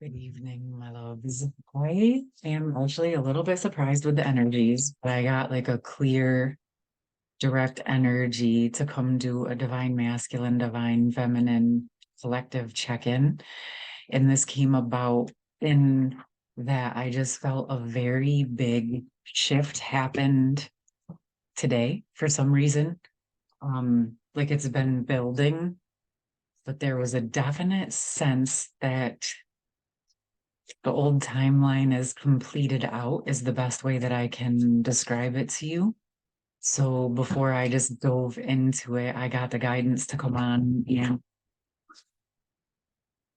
Good evening, my loves. I am actually a little bit surprised with the energies, but I got like a clear, direct energy to come do a divine masculine, divine feminine collective check-in. And this came about in that I just felt a very big shift happened today for some reason. Like it's been building, but there was a definite sense that the old timeline is completed out is the best way that I can describe it to you. So before I just dove into it, I got the guidance to come on and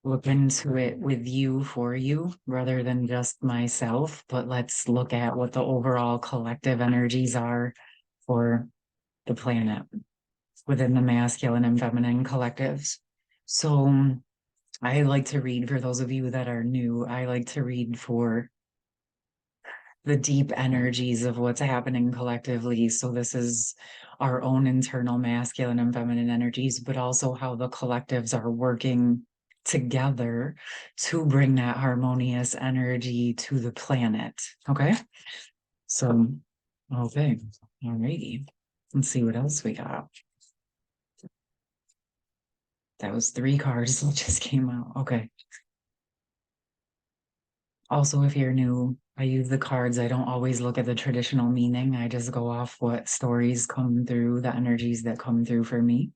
look into it with you for you rather than just myself. But let's look at what the overall collective energies are for the planet within the masculine and feminine collectives. So I like to read for those of you that are new. I like to read for the deep energies of what's happening collectively. So this is our own internal masculine and feminine energies, but also how the collectives are working together to bring that harmonious energy to the planet. Okay. So, okay. All righty. Let's see what else we got. That was three cards that just came out. Okay. Also, if you're new, I use the cards. I don't always look at the traditional meaning. I just go off what stories come through, the energies that come through for me.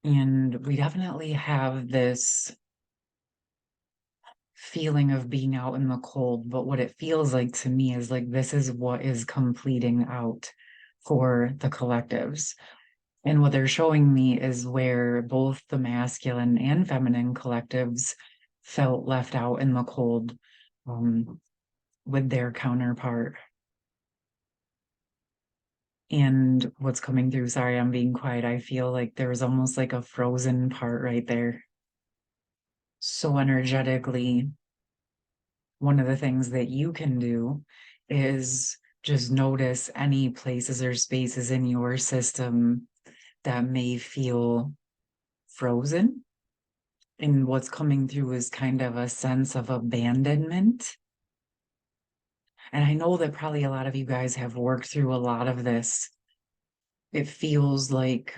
And we definitely have this feeling of being out in the cold, but what it feels like to me is like this is what is completing out for the collectives. And what they're showing me is where both the masculine and feminine collectives felt left out in the cold. With their counterpart. And what's coming through, sorry, I'm being quiet. I feel like there's almost like a frozen part right there. So energetically, one of the things that you can do is just notice any places or spaces in your system that may feel frozen. And what's coming through is kind of a sense of abandonment. And I know that probably a lot of you guys have worked through a lot of this. It feels like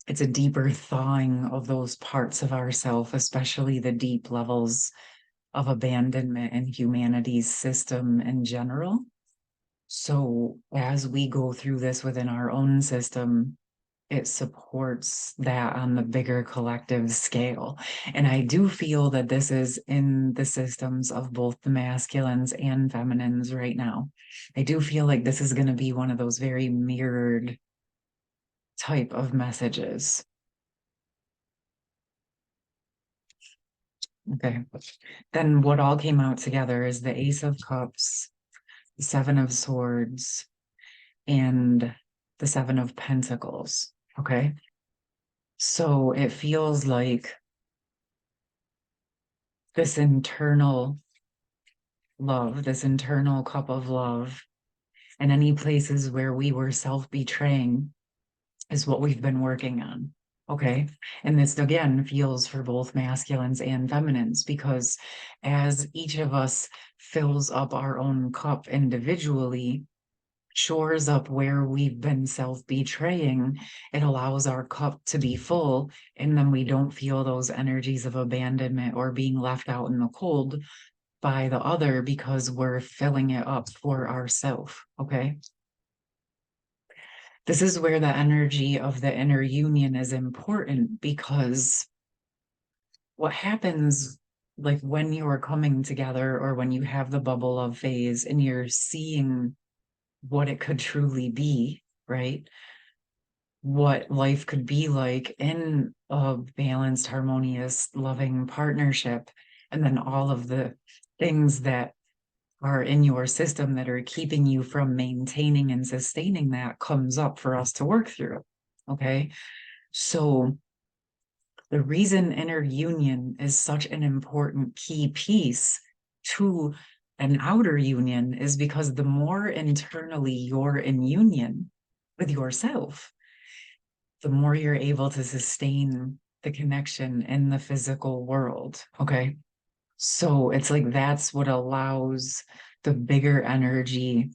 it's a deeper thawing of those parts of ourself, especially the deep levels of abandonment in humanity's system in general. So as we go through this within our own system, it supports that on the bigger collective scale. And I do feel that this is in the systems of both the masculines and feminines right now. I do feel like this is going to be one of those very mirrored type of messages. Okay. Then what all came out together is the Ace of Cups, the Seven of Swords, and the Seven of Pentacles. Okay. So it feels like this internal love, this internal cup of love, and any places where we were self-betraying is what we've been working on. Okay. And this again feels for both masculines and feminines because as each of us fills up our own cup individually, shores up where we've been self-betraying, it allows our cup to be full. And then we don't feel those energies of abandonment or being left out in the cold by the other because we're filling it up for ourselves. Okay. This is where the energy of the inner union is important because what happens like when you are coming together or when you have the bubble of phase and you're seeing what it could truly be, right? What life could be like in a balanced, harmonious, loving partnership. And then all of the things that are in your system that are keeping you from maintaining and sustaining that comes up for us to work through. Okay. So the reason inner union is such an important key piece to an outer union is because the more internally you're in union with yourself, the more you're able to sustain the connection in the physical world. Okay. So it's like that's what allows the bigger energy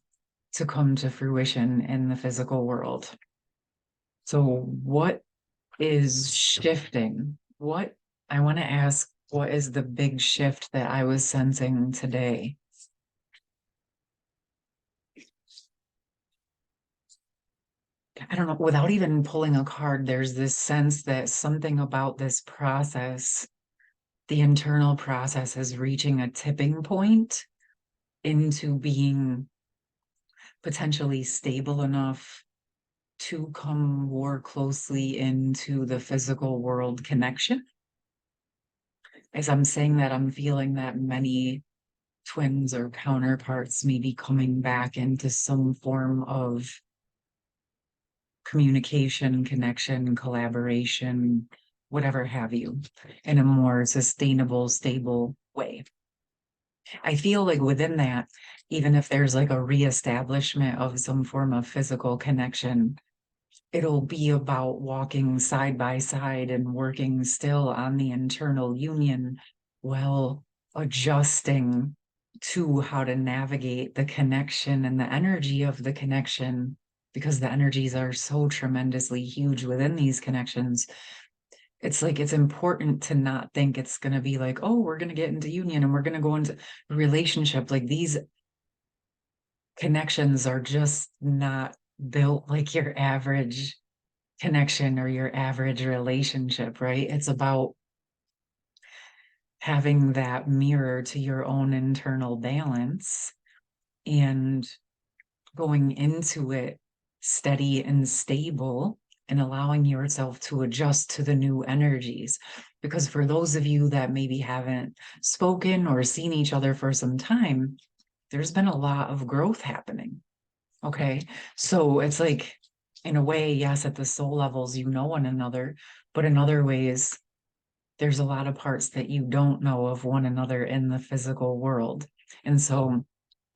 to come to fruition in the physical world. So, what is shifting? What I want to ask, what is the big shift that I was sensing today? I don't know, without even pulling a card, there's this sense that something about this process, the internal process, is reaching a tipping point into being potentially stable enough to come more closely into the physical world connection. As I'm saying that, I'm feeling that many twins or counterparts may be coming back into some form of communication, connection, collaboration, whatever have you, in a more sustainable, stable way. I feel like within that, even if there's like a reestablishment of some form of physical connection, it'll be about walking side by side and working still on the internal union while adjusting to how to navigate the connection and the energy of the connection, because the energies are so tremendously huge within these connections. It's like it's important to not think it's going to be like, oh, we're going to get into union and we're going to go into relationship. Like these connections are just not built like your average connection or your average relationship, right? It's about having that mirror to your own internal balance and going into it steady and stable and allowing yourself to adjust to the new energies. Because for those of you that maybe haven't spoken or seen each other for some time, there's been a lot of growth happening. Okay. So it's like, in a way, yes, at the soul levels, you know one another, but in other ways, there's a lot of parts that you don't know of one another in the physical world. And so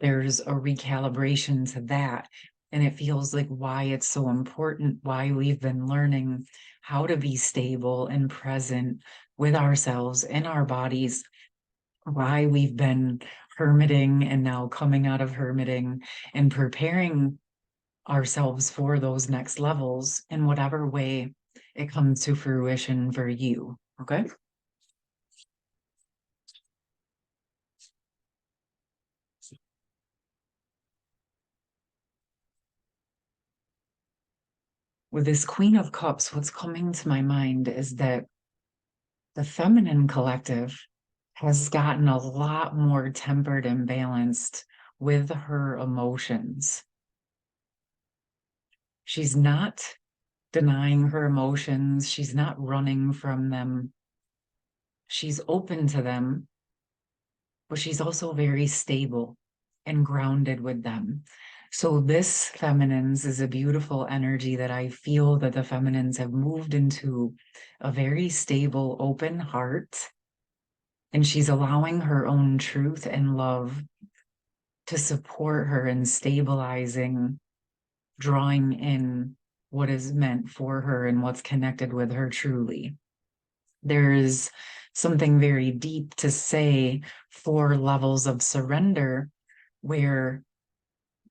there's a recalibration to that. And it feels like why it's so important, why we've been learning how to be stable and present with ourselves in our bodies, why we've been hermiting and now coming out of hermiting and preparing ourselves for those next levels in whatever way it comes to fruition for you. Okay. With this Queen of Cups, what's coming to my mind is that the feminine collective has gotten a lot more tempered and balanced with her emotions. She's not denying her emotions, she's not running from them. She's open to them, but she's also very stable and grounded with them. So this feminines is a beautiful energy that I feel that the feminines have moved into a very stable, open heart. And she's allowing her own truth and love to support her in stabilizing, drawing in what is meant for her and what's connected with her truly. There's something very deep to say for levels of surrender where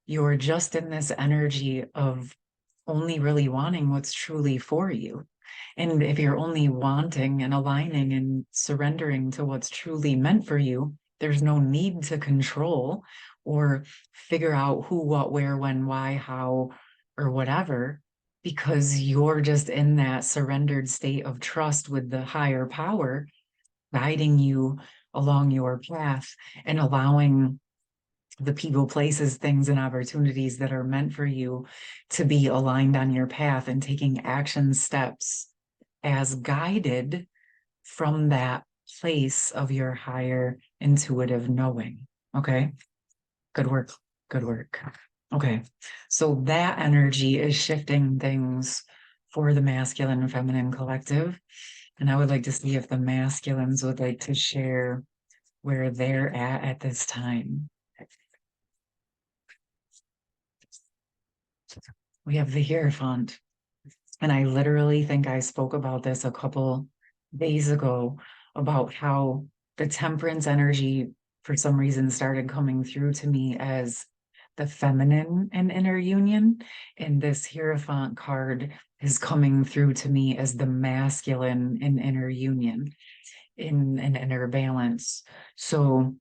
you're just in this energy of only really wanting what's truly for you. And if you're only wanting and aligning and surrendering to what's truly meant for you, there's no need to control or figure out who, what, where, when, why, how, or whatever, because you're just in that surrendered state of trust with the higher power guiding you along your path and allowing the people, places, things, and opportunities that are meant for you to be aligned on your path and taking action steps as guided from that place of your higher intuitive knowing. Okay. Good work. Good work. Okay. So that energy is shifting things for the masculine and feminine collective. And I would like to see if the masculines would like to share where they're at this time. We have the Hierophant. And I literally think I spoke about this a couple days ago about how the temperance energy, for some reason, started coming through to me as the feminine and inner union. And this Hierophant card is coming through to me as the masculine and inner union in an inner balance. So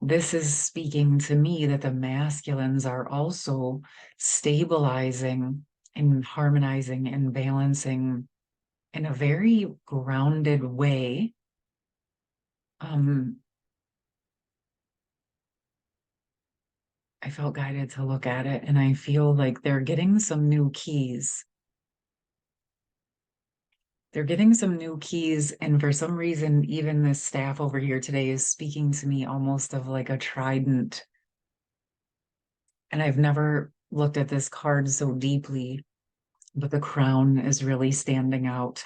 this is speaking to me that the masculines are also stabilizing and harmonizing and balancing in a very grounded way. Um, I felt guided to look at it, and I feel like they're getting some new keys. They're getting some new keys, and for some reason, even this staff over here today is speaking to me almost of like a trident. And I've never looked at this card so deeply, but the crown is really standing out.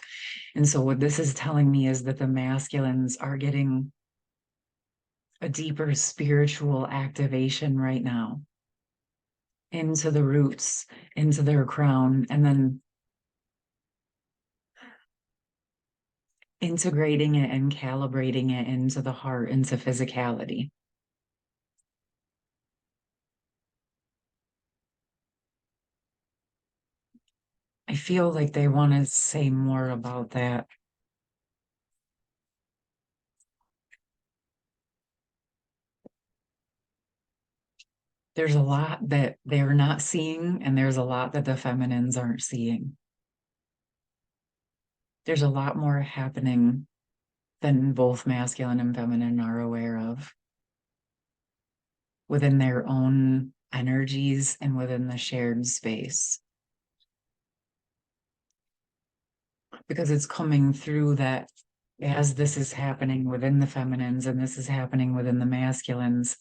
And so, what this is telling me is that the masculines are getting a deeper spiritual activation right now into the roots, into their crown, and then integrating it and calibrating it into the heart, into physicality. I feel like they want to say more about that. There's a lot that they're not seeing, and there's a lot that the feminines aren't seeing. There's a lot more happening than both masculine and feminine are aware of within their own energies and within the shared space. Because it's coming through that as this is happening within the feminines and this is happening within the masculines,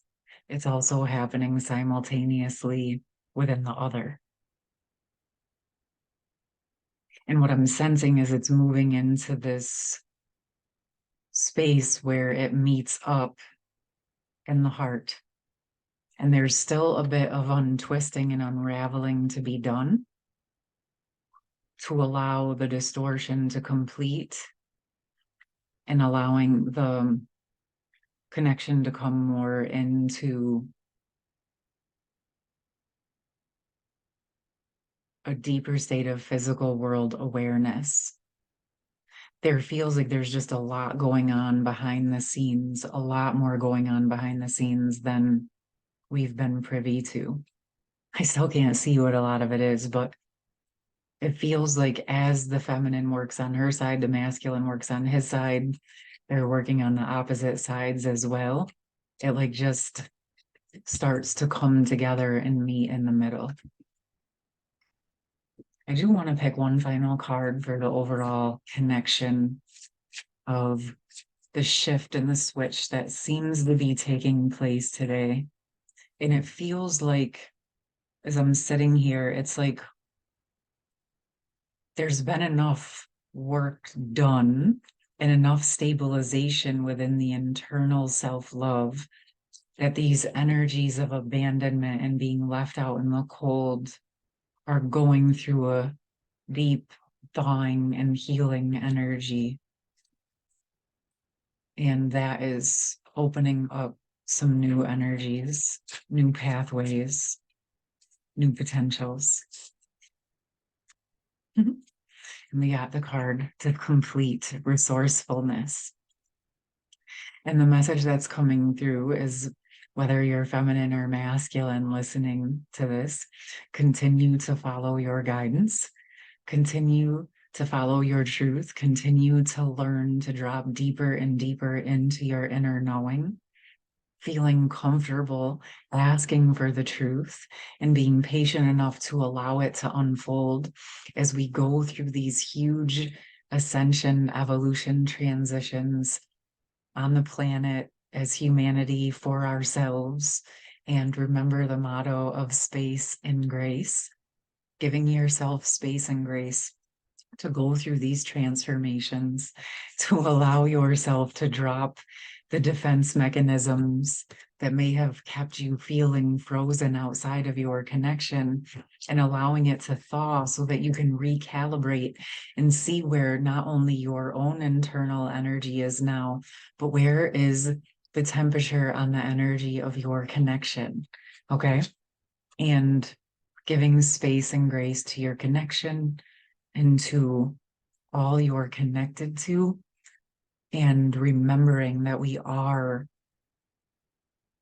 it's also happening simultaneously within the other. And what I'm sensing is it's moving into this space where it meets up in the heart. And there's still a bit of untwisting and unraveling to be done to allow the distortion to complete and allowing the connection to come more into a deeper state of physical world awareness. There feels like there's just a lot going on behind the scenes, a lot more going on behind the scenes than we've been privy to. I still can't see what a lot of it is, but it feels like as the feminine works on her side, the masculine works on his side, they're working on the opposite sides as well. It like just starts to come together and meet in the middle. I do want to pick one final card for the overall connection of the shift and the switch that seems to be taking place today. And it feels like, as I'm sitting here, it's like there's been enough work done and enough stabilization within the internal self-love that these energies of abandonment and being left out in the cold are going through a deep thawing and healing energy. And that is opening up some new energies, new pathways, new potentials. And we got the card to complete resourcefulness. And the message that's coming through is whether you're feminine or masculine listening to this, continue to follow your guidance, continue to follow your truth, continue to learn to drop deeper and deeper into your inner knowing, feeling comfortable asking for the truth and being patient enough to allow it to unfold as we go through these huge ascension, evolution transitions on the planet as humanity for ourselves. And remember the motto of space and grace, giving yourself space and grace to go through these transformations, to allow yourself to drop the defense mechanisms that may have kept you feeling frozen outside of your connection, and allowing it to thaw so that you can recalibrate and see where not only your own internal energy is now, but where is the temperature on the energy of your connection. Okay. And giving space and grace to your connection and to all you're connected to, and remembering that we are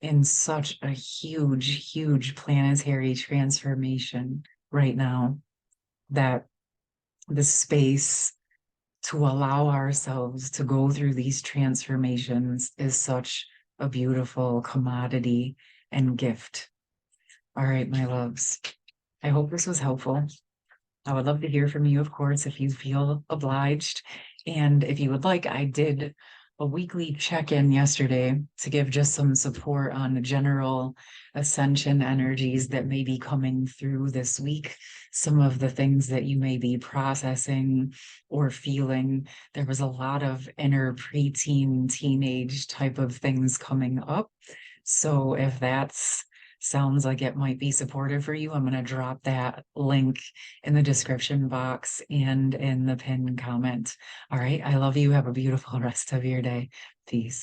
in such a huge, huge planetary transformation right now, that the space to allow ourselves to go through these transformations is such a beautiful commodity and gift. All right, my loves. I hope this was helpful. I would love to hear from you, of course, if you feel obliged. And if you would like, I did a weekly check-in yesterday to give just some support on the general ascension energies that may be coming through this week, some of the things that you may be processing or feeling. There was a lot of inner preteen, teenage type of things coming up. So if that's sounds like it might be supportive for you, I'm going to drop that link in the description box and in the pinned comment. All right. I love you. Have a beautiful rest of your day. Peace.